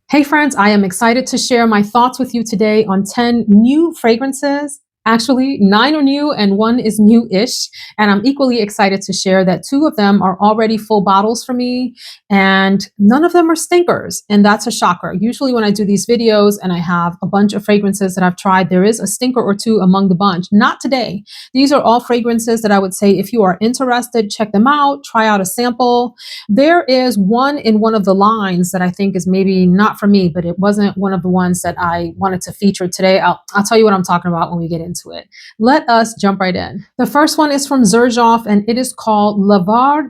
Hey friends, I am excited to share my thoughts with you today on 10 new fragrances. Actually, 9 are new and 1 is new-ish. And I'm equally excited to share that 2 of them are already full bottles for me and none of them are stinkers. And that's a shocker. Usually when I do these videos and I have a bunch of fragrances that I've tried, there is a stinker or 2 among the bunch. Not today. These are all fragrances that I would say if you are interested, check them out, try out a sample. There is one in one of the lines that I think is maybe not for me, but it wasn't one of the ones that I wanted to feature today. I'll tell you what I'm talking about when we get into it. Let us jump right in. The first one is from Xerjoff and it is called Levar.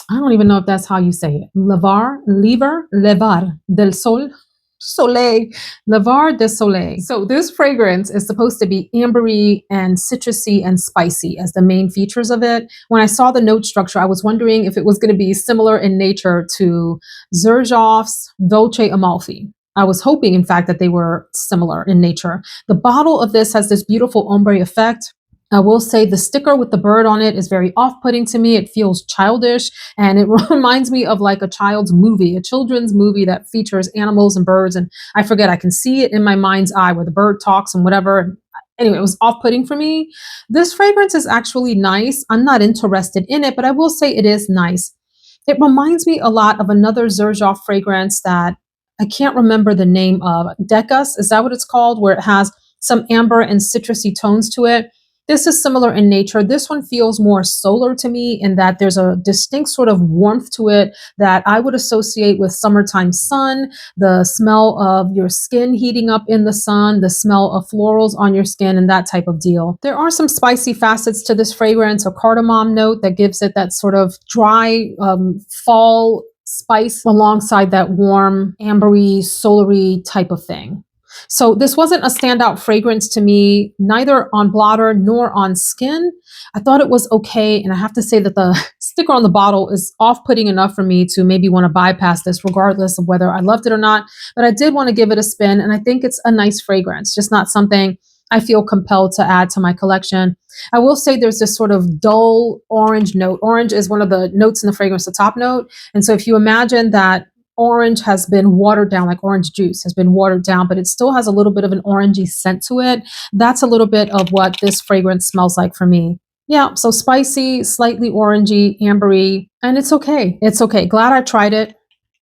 I don't even know if that's how you say it. Levar del Sol. Soleil, Levar de Soleil. So this fragrance is supposed to be ambery and citrusy and spicy as the main features of it. When I saw the note structure, I was wondering if it was going to be similar in nature to Xerjoff's Dolce Amalfi. I was hoping, in fact, that they were similar in nature. The bottle of this has this beautiful ombre effect. I will say the sticker with the bird on it is very off-putting to me. It feels childish and it reminds me of like a child's movie, a children's movie that features animals and birds. And I forget, I can see it in my mind's eye where the bird talks and whatever. And anyway, it was off-putting for me. This fragrance is actually nice. I'm not interested in it, but I will say it is nice. It reminds me a lot of another Xerjoff fragrance that I can't remember the name of. Decants, is that what it's called? Where it has some amber and citrusy tones to it. This is similar in nature. This one feels more solar to me in that there's a distinct sort of warmth to it that I would associate with summertime sun, the smell of your skin heating up in the sun, the smell of florals on your skin, and that type of deal. There are some spicy facets to this fragrance, a cardamom note that gives it that sort of dry fall spice alongside that warm, ambery, solary type of thing. So this wasn't a standout fragrance to me, neither on blotter nor on skin. I thought it was okay. And I have to say that the sticker on the bottle is off-putting enough for me to maybe want to bypass this regardless of whether I loved it or not. But I did want to give it a spin. And I think it's a nice fragrance, just not something I feel compelled to add to my collection. I will say there's this sort of dull orange note. Orange is one of the notes in the fragrance, the top note. And so if you imagine that orange has been watered down, like orange juice has been watered down, but it still has a little bit of an orangey scent to it. That's a little bit of what this fragrance smells like for me. Yeah, so spicy, slightly orangey, ambery, and it's okay. It's okay. Glad I tried it.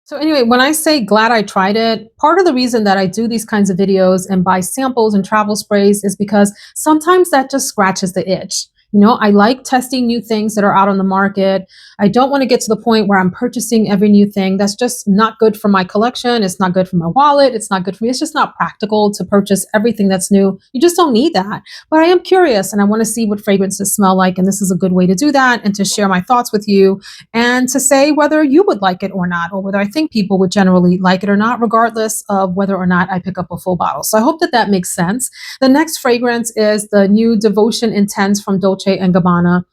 So anyway, when I say glad I tried it, part of the reason that I do these kinds of videos and buy samples and travel sprays is because sometimes that just scratches the itch. You know, I like testing new things that are out on the market. I don't want to get to the point where I'm purchasing every new thing. That's just not good for my collection. It's not good for my wallet. It's not good for me. It's just not practical to purchase everything that's new. You just don't need that. But I am curious and I want to see what fragrances smell like. And this is a good way to do that and to share my thoughts with you and to say whether you would like it or not, or whether I think people would generally like it or not, regardless of whether or not I pick up a full bottle. So I hope that that makes sense. The next fragrance is the new Devotion Intense from Dolce and Gabbana.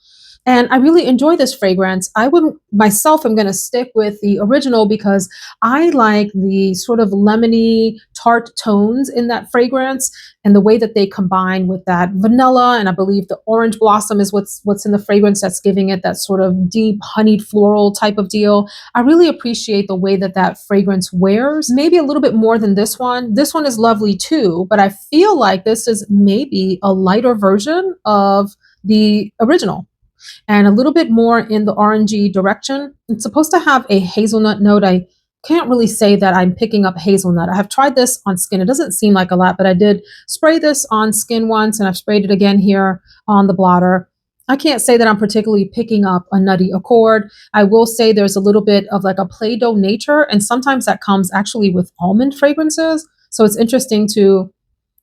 And I really enjoy this fragrance. I would myself am going to stick with the original because I like the sort of lemony tart tones in that fragrance and the way that they combine with that vanilla. And I believe the orange blossom is what's in the fragrance that's giving it that sort of deep honeyed floral type of deal. I really appreciate the way that that fragrance wears, maybe a little bit more than this one. This one is lovely too, but I feel like this is maybe a lighter version of the original and a little bit more in the orangey direction. It's supposed to have a hazelnut note. I can't really say that I'm picking up hazelnut. I have tried this on skin. It doesn't seem like a lot, but I did spray this on skin once and I've sprayed it again here on the blotter. I can't say that I'm particularly picking up a nutty accord. I will say there's a little bit of like a Play-Doh nature, and sometimes that comes actually with almond fragrances. So it's interesting to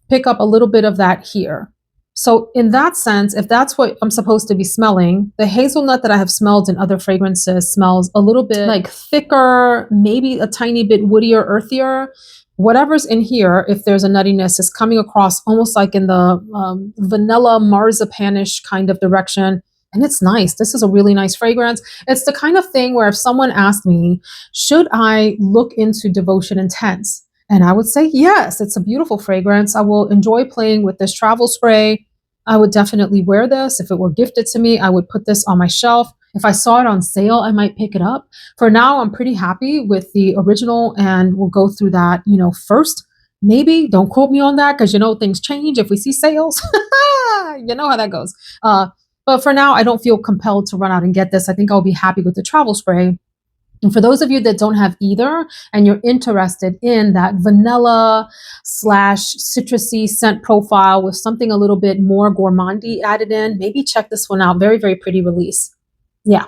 pick up a little bit of that here. So in that sense, if that's what I'm supposed to be smelling, the hazelnut that I have smelled in other fragrances smells a little bit like thicker, maybe a tiny bit woodier, earthier. Whatever's in here, if there's a nuttiness, is coming across almost like in the vanilla marzipanish kind of direction. And it's nice. This is a really nice fragrance. It's the kind of thing where if someone asked me, should I look into Devotion Intense? And I would say, yes, it's a beautiful fragrance. I will enjoy playing with this travel spray. I would definitely wear this. If it were gifted to me, I would put this on my shelf. If I saw it on sale, I might pick it up. For now, I'm pretty happy with the original, and we'll go through that, first. Maybe don't quote me on that, because things change if we see sales. You know how that goes. But for now, I don't feel compelled to run out and get this. I think I'll be happy with the travel spray. And for those of you that don't have either and you're interested in that vanilla slash citrusy scent profile with something a little bit more gourmandy added in, maybe check this one out. Very, very pretty release. Yeah.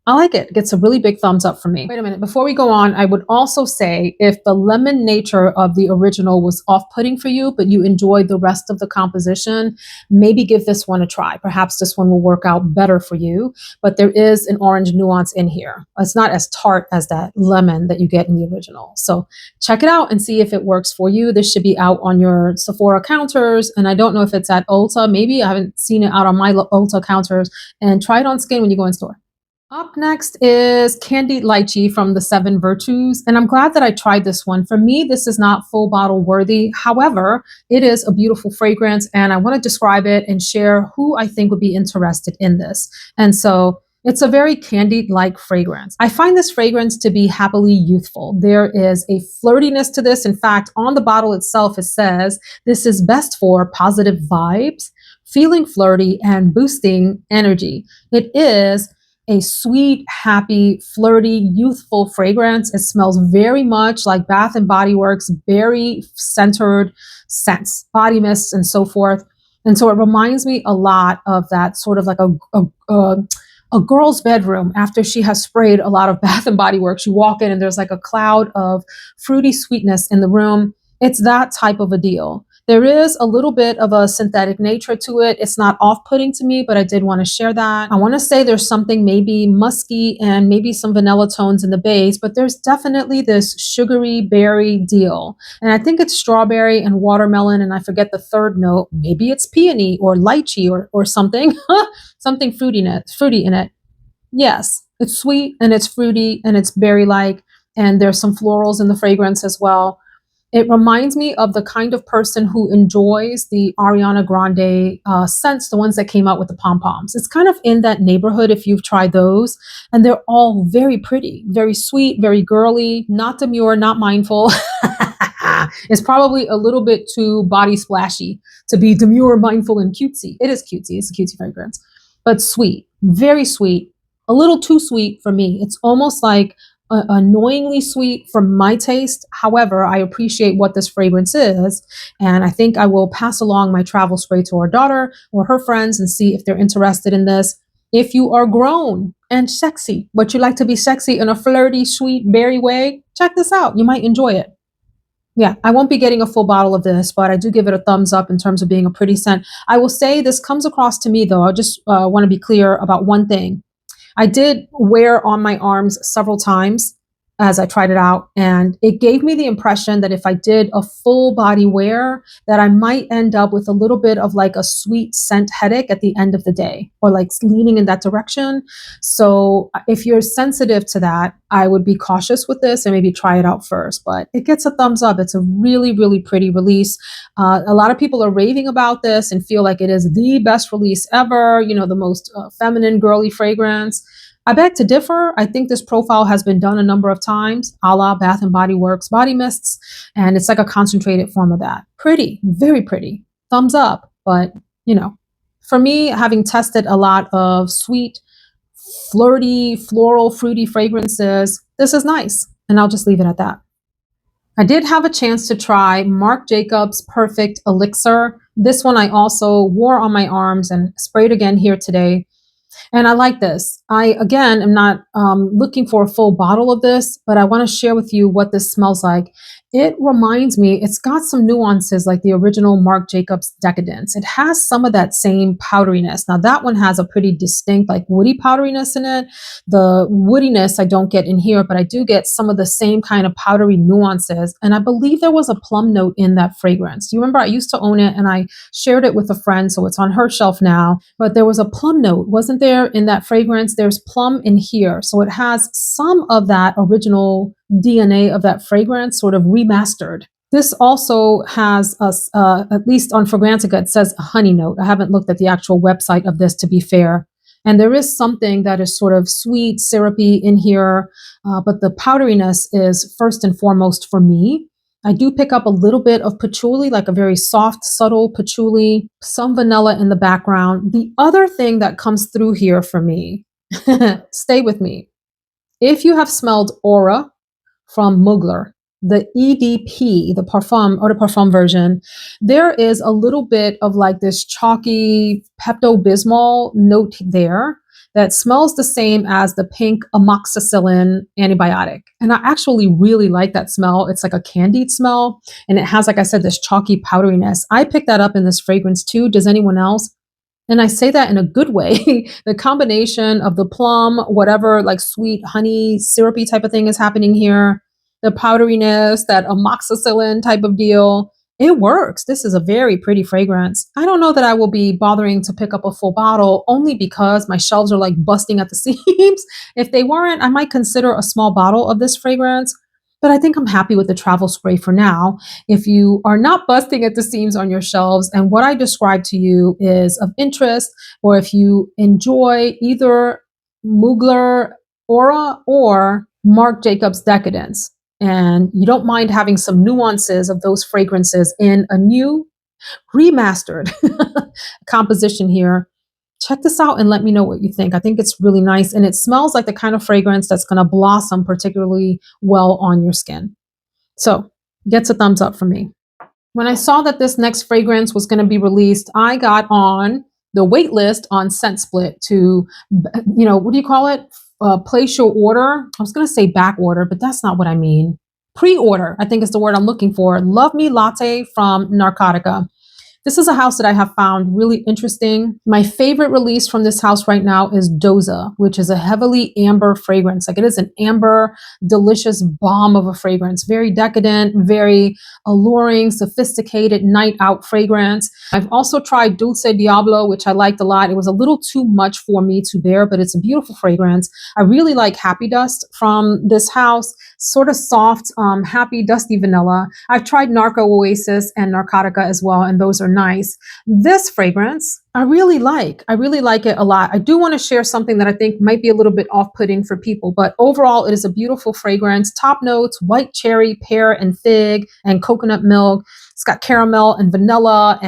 I like it. It gets a really big thumbs up from me. Wait a minute. Before we go on, I would also say if the lemon nature of the original was off-putting for you, but you enjoyed the rest of the composition, maybe give this one a try. Perhaps this one will work out better for you, but there is an orange nuance in here. It's not as tart as that lemon that you get in the original. So check it out and see if it works for you. This should be out on your Sephora counters, and I don't know if it's at Ulta. Maybe I haven't seen it out on my Ulta counters, and try it on skin when you go in store. Up next is Candied Lychee from the 7 Virtues, and I'm glad that I tried this one. For me, this is not full bottle worthy. However, it is a beautiful fragrance, and I want to describe it and share who I think would be interested in this. And so it's a very candied-like fragrance. I find this fragrance to be happily youthful. There is a flirtiness to this. In fact, on the bottle itself, it says, this is best for positive vibes, feeling flirty, and boosting energy. It is a sweet, happy, flirty, youthful fragrance. It smells very much like Bath and Body Works, berry-centered scents, body mists, and so forth. And so it reminds me a lot of that sort of like a girl's bedroom after she has sprayed a lot of Bath and Body Works. You walk in and there's like a cloud of fruity sweetness in the room. It's that type of a deal. There is a little bit of a synthetic nature to it. It's not off-putting to me, but I did want to share that. I want to say there's something maybe musky and maybe some vanilla tones in the base, but there's definitely this sugary berry deal. And I think it's strawberry and watermelon, and I forget the third note. Maybe it's peony or lychee or something, something fruity in it. Yes, it's sweet and it's fruity and it's berry-like, and there's some florals in the fragrance as well. It reminds me of the kind of person who enjoys the Ariana Grande scents, the ones that came out with the pom-poms. It's kind of in that neighborhood if you've tried those. And they're all very pretty, very sweet, very girly, not demure, not mindful. It's probably a little bit too body splashy to be demure, mindful, and cutesy. It is cutesy. It's a cutesy fragrance. But sweet, very sweet, a little too sweet for me. It's almost like annoyingly sweet for my taste. However, I appreciate what this fragrance is, and I think I will pass along my travel spray to our daughter or her friends and see if they're interested in this. If you are grown and sexy, but you like to be sexy in a flirty, sweet, berry way, check this out. You might enjoy it. Yeah, I won't be getting a full bottle of this, but I do give it a thumbs up in terms of being a pretty scent. I will say this comes across to me, though. I just want to be clear about one thing. I did wear on my arms several times as I tried it out, and it gave me the impression that if I did a full body wear, that I might end up with a little bit of like a sweet scent headache at the end of the day, or like leaning in that direction. So if you're sensitive to that, I would be cautious with this and maybe try it out first, but it gets a thumbs up. It's a really, really pretty release. A lot of people are raving about this and feel like it is the best release ever, the most feminine, girly fragrance. I beg to differ. I think this profile has been done a number of times, a la Bath and Body Works body mists, and it's like a concentrated form of that. Pretty, very pretty. Thumbs up. But, for me, having tested a lot of sweet, flirty, floral, fruity fragrances, this is nice. And I'll just leave it at that. I did have a chance to try Marc Jacobs Perfect Elixir. This one I also wore on my arms and sprayed again here today. And I like this. I, again, am not looking for a full bottle of this, but I want to share with you what this smells like. It reminds me, it's got some nuances like the original Marc Jacobs Decadence. It has some of that same powderiness. Now that one has a pretty distinct like woody powderiness in it. The woodiness I don't get in here, but I do get some of the same kind of powdery nuances. And I believe there was a plum note in that fragrance. You remember I used to own it and I shared it with a friend, so it's on her shelf now. But there was a plum note, wasn't there, in that fragrance? There's plum in here. So it has some of that original DNA of that fragrance sort of remastered. This also has, at least on Fragrantica, it says a honey note. I haven't looked at the actual website of this, to be fair. And there is something that is sort of sweet, syrupy in here, but the powderiness is first and foremost for me. I do pick up a little bit of patchouli, like a very soft, subtle patchouli, some vanilla in the background. The other thing that comes through here for me, stay with me. If you have smelled Aura from Mugler, the EDP, the Parfum or the Parfum version, there is a little bit of like this chalky Pepto-Bismol note there that smells the same as the pink amoxicillin antibiotic. And I actually really like that smell. It's like a candied smell, and it has, like I said, this chalky powderiness. I picked that up in this fragrance too. Does anyone else? And I say that in a good way. The combination of the plum, whatever like sweet honey, syrupy type of thing is happening here, the powderiness, that amoxicillin type of deal, it works. This is a very pretty fragrance. I don't know that I will be bothering to pick up a full bottle only because my shelves are like busting at the seams. If they weren't, I might consider a small bottle of this fragrance. But I think I'm happy with the travel spray for now. If you are not busting at the seams on your shelves and what I described to you is of interest, or if you enjoy either Mugler Aura or Marc Jacobs Decadence, and you don't mind having some nuances of those fragrances in a new remastered composition here, check this out and let me know what you think. I think it's really nice, and it smells like the kind of fragrance that's going to blossom particularly well on your skin. So gets a thumbs up from me. When I saw that this next fragrance was going to be released, I got on the wait list on Scent Split to, what do you call it? Place your order. I was going to say back order, but that's not what I mean. Pre-order, I think is the word I'm looking for. Love Me Latte from Narcotica. This is a house that I have found really interesting. My favorite release from this house right now is Doza, which is a heavily amber fragrance. Like, it is an amber, delicious bomb of a fragrance. Very decadent, very alluring, sophisticated night out fragrance. I've also tried Dulce Diablo, which I liked a lot. It was a little too much for me to bear, but it's a beautiful fragrance. I really like Happy Dust from this house. Sort of soft, happy, dusty vanilla. I've tried Narco Oasis and Narcotica as well, and those are nice. This fragrance, I really like. I really like it a lot. I do want to share something that I think might be a little bit off-putting for people, but overall, it is a beautiful fragrance. Top notes, white cherry, pear, and fig, and coconut milk. It's got caramel and vanilla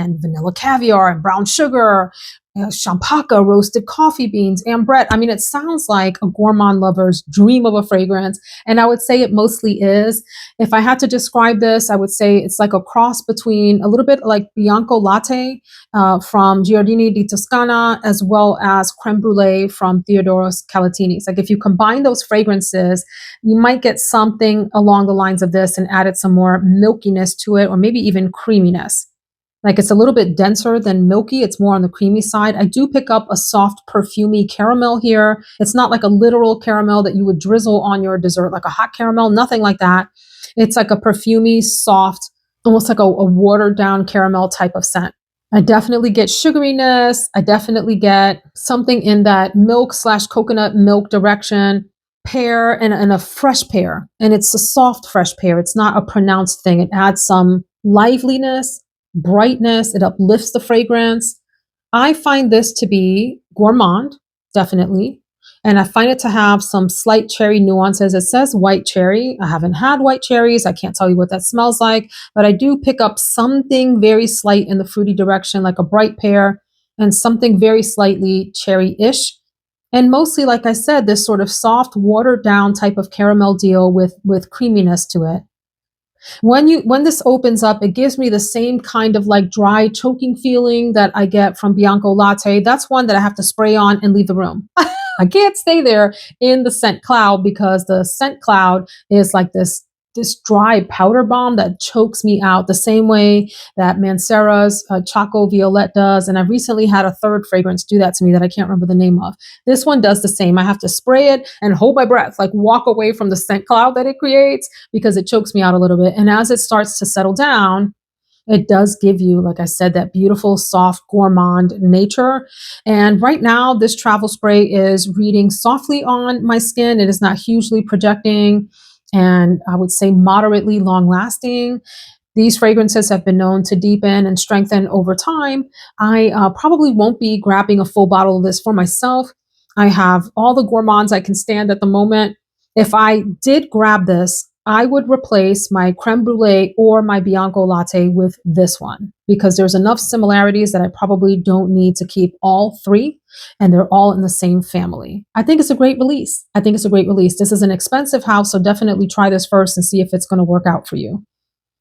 caviar and brown sugar, champaca, roasted coffee beans, ambrette. I mean, it sounds like a gourmand lover's dream of a fragrance. And I would say it mostly is. If I had to describe this, I would say it's like a cross between a little bit like Bianco Latte from Giardini di Toscana, as well as Creme Brulee from Theodoros Kalatini's. Like, if you combine those fragrances, you might get something along the lines of this and added some more milkiness to it, or maybe even creaminess. Like, it's a little bit denser than milky. It's more on the creamy side. I do pick up a soft perfumey caramel here. It's not like a literal caramel that you would drizzle on your dessert, like a hot caramel, nothing like that. It's like a perfumey, soft, almost like a watered down caramel type of scent. I definitely get sugariness. I definitely get something in that milk/coconut milk direction, pear, and a fresh pear. And it's a soft, fresh pear. It's not a pronounced thing. It adds some liveliness, brightness. It uplifts the fragrance. I find this to be gourmand, definitely. And I find it to have some slight cherry nuances. It says white cherry. I haven't had white cherries. I can't tell you what that smells like, but I do pick up something very slight in the fruity direction, like a bright pear, and something very slightly cherry-ish. And mostly, like I said, this sort of soft, watered down type of caramel deal with creaminess to it. When this opens up, it gives me the same kind of like dry choking feeling that I get from Bianco Latte. That's one that I have to spray on and leave the room. I can't stay there in the scent cloud, because the scent cloud is like this dry powder bomb that chokes me out the same way that Mancera's Choco Violette does. And I recently had a third fragrance do that to me that I can't remember the name of. This one does the same. I have to spray it and hold my breath, like walk away from the scent cloud that it creates, because it chokes me out a little bit. And as it starts to settle down, it does give you, like I said, that beautiful, soft, gourmand nature. And right now, this travel spray is reading softly on my skin. It is not hugely projecting, and I would say moderately long lasting. These fragrances have been known to deepen and strengthen over time. I probably won't be grabbing a full bottle of this for myself. I have all the gourmands I can stand at the moment. If I did grab this, I would replace my creme brulee or my Bianco latte with this one because there's enough similarities that I probably don't need to keep all three, and they're all in the same family. I think it's a great release. I think it's a great release. This is an expensive house, so definitely try this first and see if it's going to work out for you.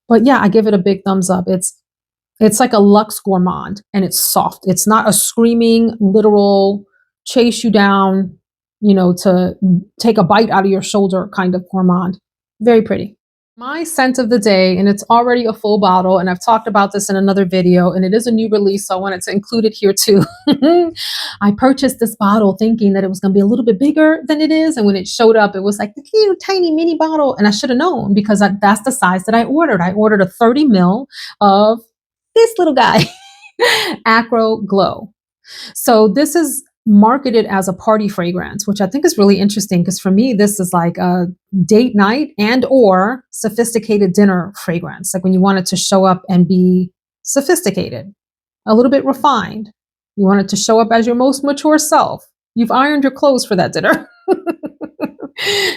But yeah, I give it a big thumbs up. It's like a luxe gourmand and it's soft. It's not a screaming, literal, chase you down, to take a bite out of your shoulder kind of gourmand. Very pretty. My scent of the day, and it's already a full bottle, and I've talked about this in another video, and it is a new release, so I wanted to include it here too. I purchased this bottle thinking that it was going to be a little bit bigger than it is, and when it showed up, it was like the cute, tiny mini bottle, and I should have known because that's the size that I ordered. I ordered a 30 ml of this little guy, Akro Glow. So this is marketed as a party fragrance, which I think is really interesting because for me, this is like a date night and or sophisticated dinner fragrance. Like when you want it to show up and be sophisticated, a little bit refined. You want it to show up as your most mature self. You've ironed your clothes for that dinner.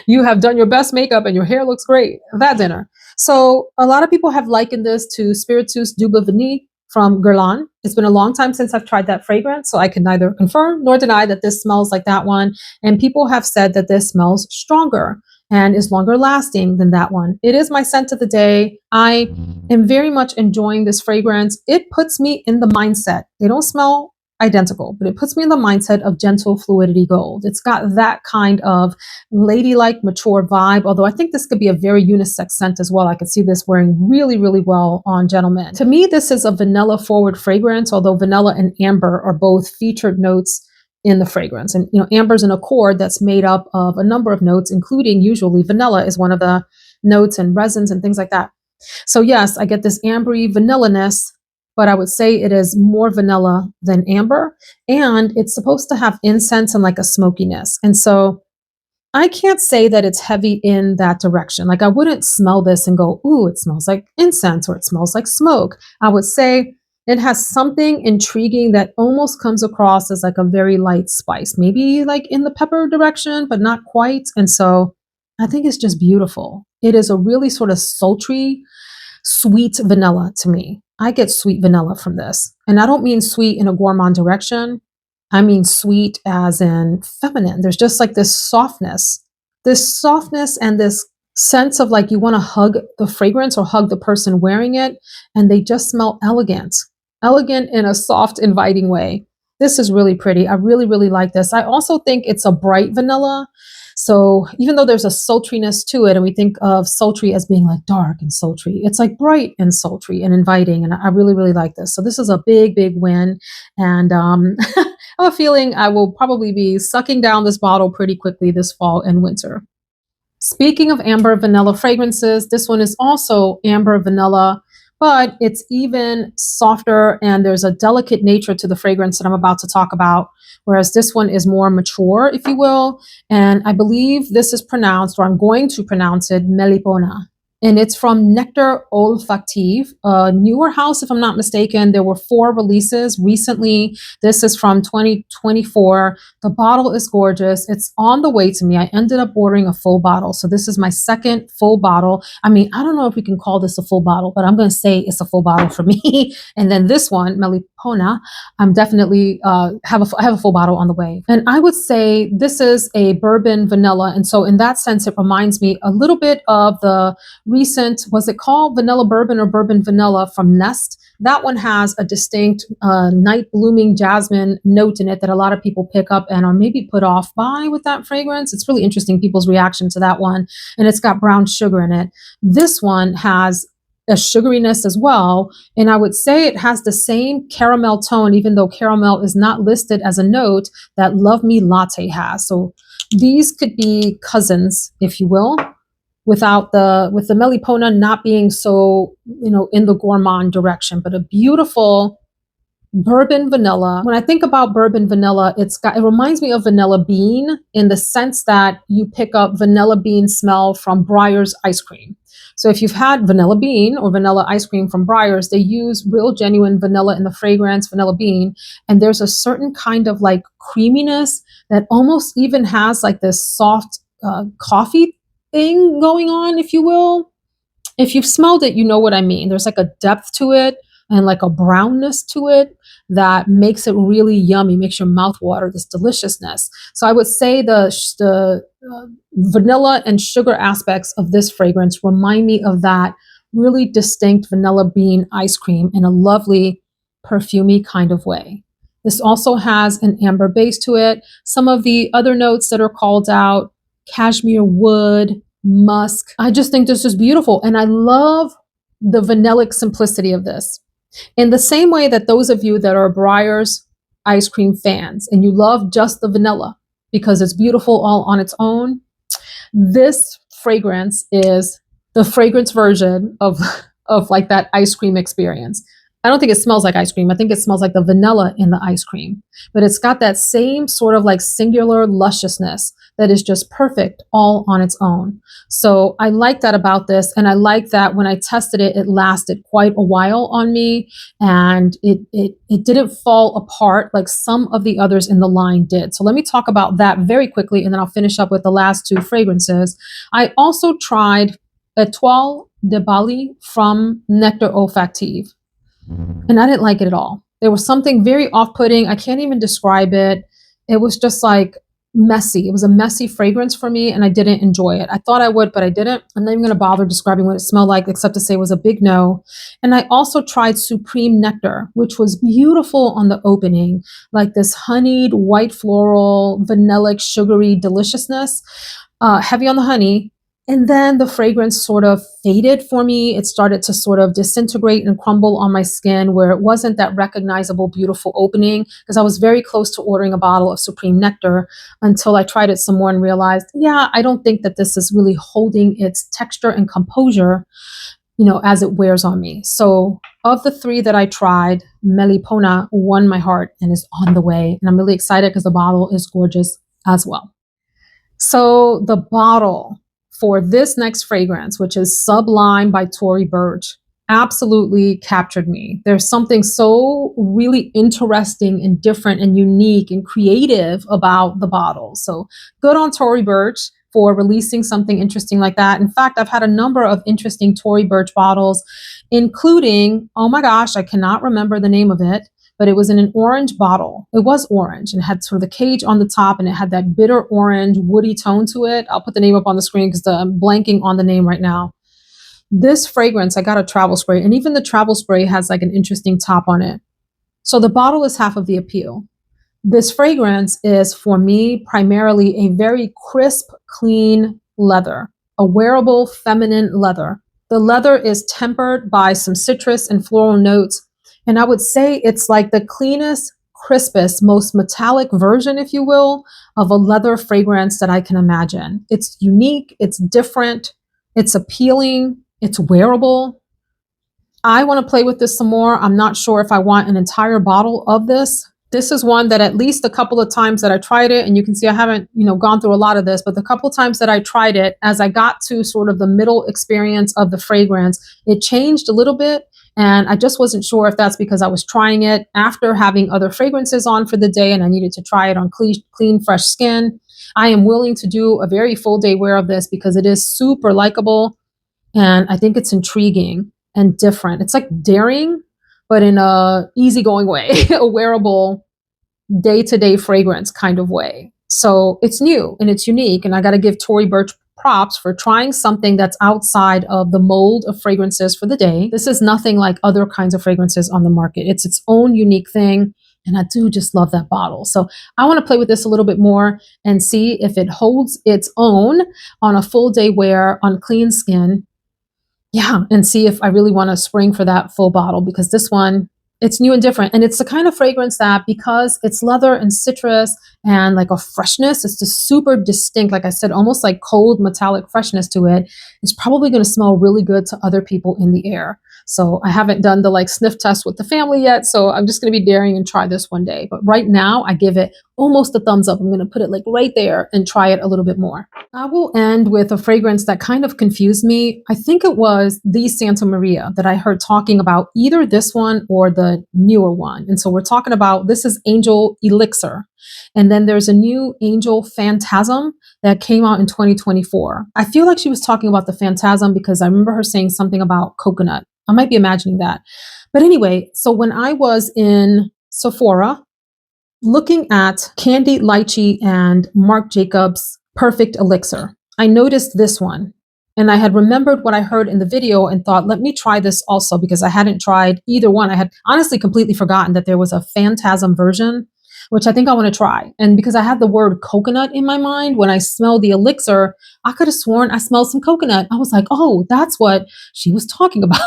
You have done your best makeup and your hair looks great. That dinner. So a lot of people have likened this to Spiritus Double Vanille from Guerlain. It's been a long time since I've tried that fragrance, so I can neither confirm nor deny that this smells like that one. And people have said that this smells stronger and is longer lasting than that one. It is my scent of the day. I am very much enjoying this fragrance. It puts me in the mindset. They don't smell identical, but it puts me in the mindset of Gentle Fluidity Gold. It's got that kind of ladylike, mature vibe, although I think this could be a very unisex scent as well. I could see this wearing really, really well on gentlemen. To me, this is a vanilla forward fragrance, although vanilla and amber are both featured notes in the fragrance. And, amber's an accord that's made up of a number of notes, including usually vanilla is one of the notes and resins and things like that. So yes, I get this ambery vanilla-ness, but I would say it is more vanilla than amber. And it's supposed to have incense and like a smokiness. And so I can't say that it's heavy in that direction. Like I wouldn't smell this and go, ooh, it smells like incense or it smells like smoke. I would say it has something intriguing that almost comes across as like a very light spice, maybe like in the pepper direction, but not quite. And so I think it's just beautiful. It is a really sort of sultry, sweet vanilla to me. I get sweet vanilla from this. And I don't mean sweet in a gourmand direction. I mean sweet as in feminine. There's just like this softness and this sense of like you want to hug the fragrance or hug the person wearing it. And they just smell elegant in a soft, inviting way. This is really pretty. I really, really like this. I also think it's a bright vanilla. So even though there's a sultriness to it, and we think of sultry as being like dark and sultry, it's like bright and sultry and inviting. And I really, really like this. So this is a big, big win. And I have a feeling I will probably be sucking down this bottle pretty quickly this fall and winter. Speaking of amber vanilla fragrances, this one is also amber vanilla, but it's even softer and there's a delicate nature to the fragrance that I'm about to talk about, whereas this one is more mature, if you will. And I believe this is pronounced, or I'm going to pronounce it, Melipona. And it's from Nectar Olfactif, a newer house, if I'm not mistaken. There were 4 releases recently. This is from 2024. The bottle is gorgeous. It's on the way to me. I ended up ordering a full bottle. So this is my second full bottle. I mean, I don't know if we can call this a full bottle, but I'm going to say it's a full bottle for me. And then this one, Melipona, I'm definitely I have a full bottle on the way. And I would say this is a bourbon vanilla. And so in that sense, it reminds me a little bit of the recent, was it called Vanilla Bourbon or Bourbon Vanilla from Nest? That one has a distinct night blooming jasmine note in it that a lot of people pick up and are maybe put off by with that fragrance. It's really interesting, people's reaction to that one. And it's got brown sugar in it. This one has a sugariness as well. And I would say it has the same caramel tone, even though caramel is not listed as a note, that Love Me Latte has. So these could be cousins, if you will, with the Melipona not being so, in the gourmand direction, but a beautiful bourbon vanilla. When I think about bourbon vanilla, it reminds me of vanilla bean in the sense that you pick up vanilla bean smell from Breyer's ice cream. So if you've had vanilla bean or vanilla ice cream from Breyer's, they use real genuine vanilla in the fragrance, vanilla bean, and there's a certain kind of like creaminess that almost even has like this soft coffee thing going on, if you will. If you've smelled it, you know what I mean. There's like a depth to it and like a brownness to it that makes it really yummy, makes your mouth water, this deliciousness. So I would say the vanilla and sugar aspects of this fragrance remind me of that really distinct vanilla bean ice cream in a lovely, perfumey kind of way. This also has an amber base to it. Some of the other notes that are called out, cashmere wood, musk. I just think this is beautiful. And I love the vanillic simplicity of this. In the same way that those of you that are Breyer's ice cream fans and you love just the vanilla because it's beautiful all on its own, this fragrance is the fragrance version of like that ice cream experience. I don't think it smells like ice cream. I think it smells like the vanilla in the ice cream, but it's got that same sort of like singular lusciousness that is just perfect all on its own. So I like that about this. And I like that when I tested it, it lasted quite a while on me and it didn't fall apart like some of the others in the line did. So let me talk about that very quickly and then I'll finish up with the last two fragrances. I also tried Étoile de Bali from Nectar Olfactif. And I didn't like it at all. There was something very off-putting. I can't even describe it. It was just like messy. It was a messy fragrance for me and I didn't enjoy it. I thought I would, but I didn't. I'm not even going to bother describing what it smelled like except to say it was a big no. And I also tried Supreme Nectar, which was beautiful on the opening, like this honeyed, white floral, vanillic, sugary deliciousness, heavy on the honey. And then the fragrance sort of faded for me. It started to sort of disintegrate and crumble on my skin where it wasn't that recognizable, beautiful opening because I was very close to ordering a bottle of Supreme Nectar until I tried it some more and realized, yeah, I don't think that this is really holding its texture and composure, you know, as it wears on me. So of the three that I tried, Melipona won my heart and is on the way. And I'm really excited because the bottle is gorgeous as well. So the bottle for this next fragrance, which is Sublime by Tory Burch, absolutely captured me. There's something so really interesting and different and unique and creative about the bottle. So good on Tory Burch for releasing something interesting like that. In fact, I've had a number of interesting Tory Burch bottles, including, oh my gosh, I cannot remember the name of it, but it was in an orange bottle. It was orange and had sort of the cage on the top and it had that bitter orange woody tone to it. I'll put the name up on the screen because I'm blanking on the name right now. This fragrance, I got a travel spray and even the travel spray has like an interesting top on it. So the bottle is half of the appeal. This fragrance is for me primarily a very crisp, clean leather, a wearable feminine leather. The leather is tempered by some citrus and floral notes. And I would say it's like the cleanest, crispest, most metallic version, if you will, of a leather fragrance that I can imagine. It's unique, it's different, it's appealing, it's wearable. I want to play with this some more. I'm not sure if I want an entire bottle of this. This is one that at least a couple of times that I tried it, and you can see I haven't, gone through a lot of this, but the couple of times that I tried it, as I got to sort of the middle experience of the fragrance, it changed a little bit. And I just wasn't sure if that's because I was trying it after having other fragrances on for the day and I needed to try it on clean, fresh skin. I am willing to do a very full day wear of this because it is super likable and I think it's intriguing and different. It's like daring, but in a easygoing way, a wearable day-to-day fragrance kind of way. So it's new and it's unique. And I got to give Tory Burch props for trying something that's outside of the mold of fragrances for the day. This is nothing like other kinds of fragrances on the market. It's its own unique thing. And I do just love that bottle. So I want to play with this a little bit more and see if it holds its own on a full day wear on clean skin. Yeah, and see if I really want to spring for that full bottle because this one, it's new and different. And it's the kind of fragrance that because it's leather and citrus and like a freshness. It's just super distinct. Like I said, almost like cold metallic freshness to it. It's probably going to smell really good to other people in the air. So I haven't done the like sniff test with the family yet. So I'm just going to be daring and try this one day. But right now I give it almost a thumbs up. I'm going to put it like right there and try it a little bit more. I will end with a fragrance that kind of confused me. I think it was the Santa Maria that I heard talking about, either this one or the newer one. And so we're talking about, this is Angel Elixir. And then there's a new Angel Phantasm that came out in 2024. I feel like she was talking about the Phantasm because I remember her saying something about coconut. I might be imagining that. But anyway, so when I was in Sephora looking at Candied Lychee and Marc Jacobs Perfect Elixir, I noticed this one. And I had remembered what I heard in the video and thought, let me try this also, because I hadn't tried either one. I had honestly completely forgotten that there was a Phantasm version, which I think I want to try. And because I had the word coconut in my mind, when I smelled the elixir, I could have sworn I smelled some coconut. I was like, oh, that's what she was talking about.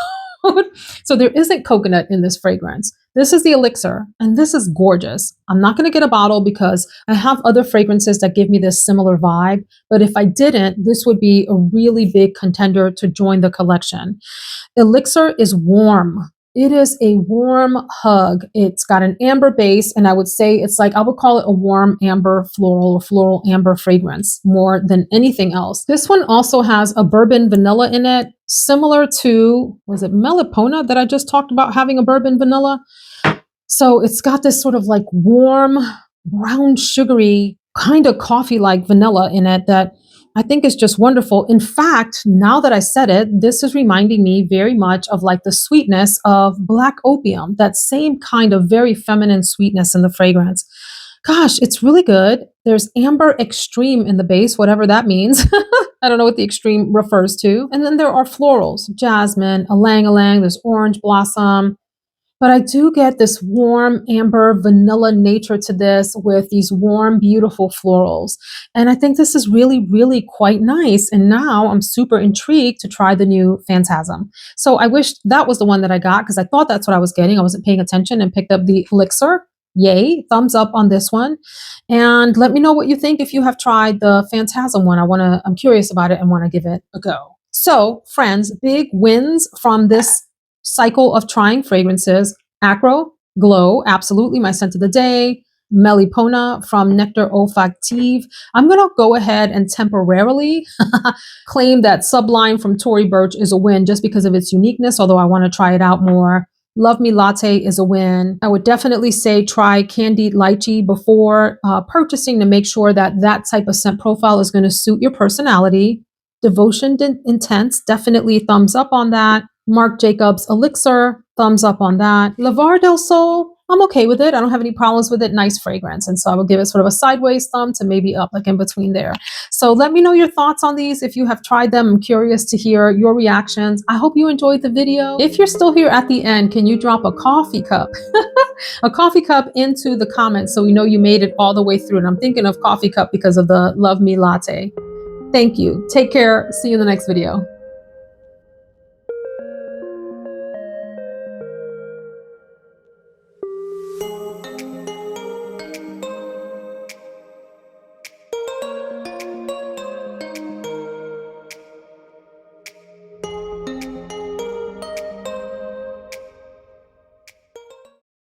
So there isn't coconut in this fragrance. This is the elixir, and this is gorgeous. I'm not going to get a bottle because I have other fragrances that give me this similar vibe. But if I didn't, this would be a really big contender to join the collection. Elixir is warm. It is a warm hug. It's got an amber base, and I would say it's like, I would call it a warm amber floral or floral amber fragrance more than anything else. This one also has a bourbon vanilla in it, similar to, was it Melipona that I just talked about having a bourbon vanilla? So it's got this sort of like warm, brown, sugary, kind of coffee-like vanilla in it that I think is just wonderful. In fact, now that I said it, this is reminding me very much of like the sweetness of black opium, that same kind of very feminine sweetness in the fragrance. Gosh, it's really good. There's amber extreme in the base, whatever that means. I don't know what the extreme refers to. And then there are florals, jasmine, ylang ylang, there's orange blossom. But I do get this warm amber vanilla nature to this with these warm, beautiful florals. And I think this is really, really quite nice. And now I'm super intrigued to try the new Phantasm. So I wish that was the one that I got because I thought that's what I was getting. I wasn't paying attention and picked up the Elixir. Yay, thumbs up on this one. And let me know what you think if you have tried the Phantasm one. I'm curious about it and want to give it a go. So, friends, big wins from this cycle of trying fragrances. Akro, Glow, absolutely my scent of the day. Melipona from Nectar Olfactif. I'm going to go ahead and temporarily claim that Sublime from Tory Burch is a win just because of its uniqueness, although I want to try it out more. Love Me Latte is a win. I would definitely say try Candied Lychee before purchasing to make sure that that type of scent profile is going to suit your personality. Devotion Intense, definitely thumbs up on that. Marc Jacobs Elixir, thumbs up on that. Levar del Sol, I'm okay with it. I don't have any problems with it. Nice fragrance. And so I will give it sort of a sideways thumb to maybe up, like in between there. So let me know your thoughts on these if you have tried them. I'm curious to hear your reactions. I hope you enjoyed the video. If you're still here at the end, can you drop a coffee cup? A coffee cup into the comments so we know you made it all the way through. And I'm thinking of coffee cup because of the Love Me Latte. Thank you. Take care. See you in the next video.